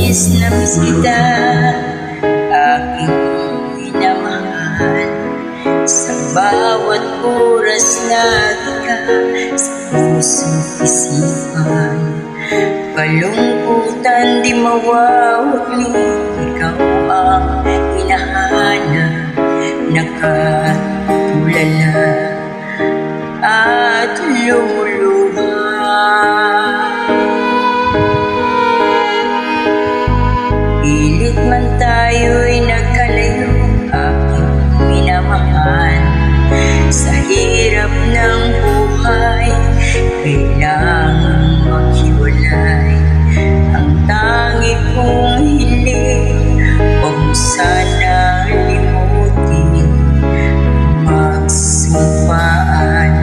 Miss na miss kita, aking minamahal. Sa bawat oras lagi ka sa puso't isipan. Kalungkutan di mawawali, ikaw ang hinahanap. Nakatulala at lumuluha. Pilit man tayo'y nagkalayo, aking minamahal. Sa hirap ng buhay, kailangang maghiwalay. Ang tangi kong hiling, huwag mo sana limutin. Magsumpaan,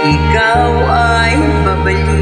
ikaw ay babalik.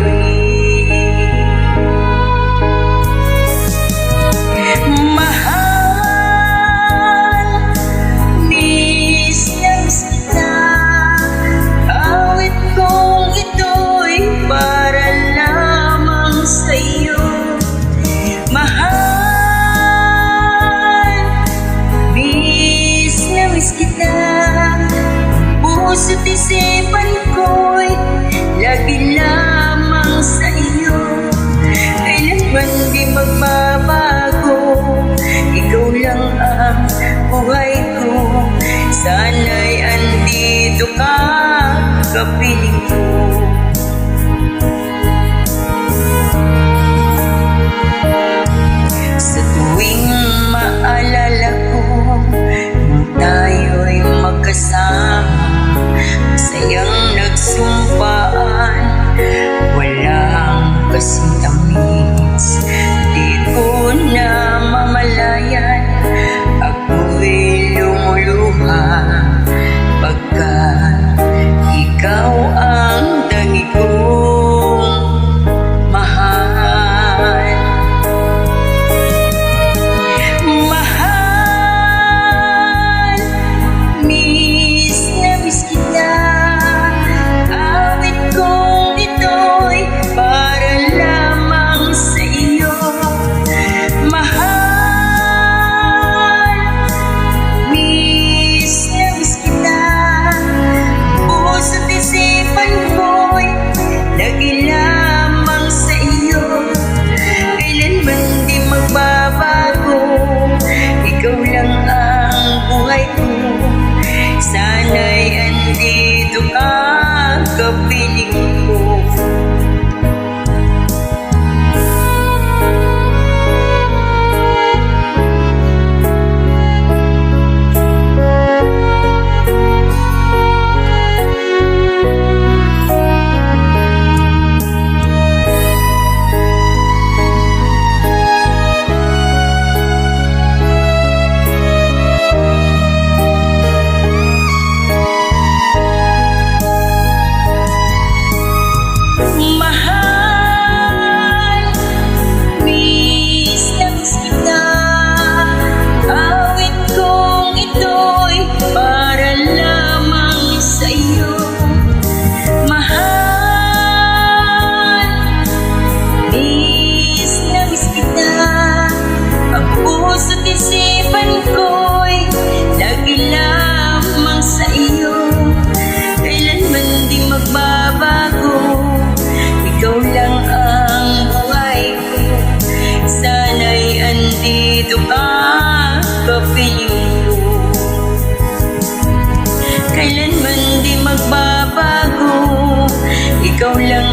Puso't isipan ko'y lagi lamang sa iyo. Kailanman di magbabago, ikaw lang ang buhay ko. Sana'y andito ka, kapiling ko. Sa tuwing maalala ko, nung tayo'y magkasama, masayang nagsumpaan, walang kasing tamis. Di ko na mamalayan, ako'y lumuluha. Pagkat ikaw ang tangi kong mahal. Mahal, miss na miss kita. Lagi lamang sa iyo, kailanman di magbabago, ikaw lang ang buhay ko. Sana'y andito ka, kapiling ko. Puso't isipan ko'y lagi lamang sa iyo. Kailanman di magbabago, ikaw lang ang buhay ko. Sana'y andito ka, kapiling ko. Kailanman di magbabago, ikaw lang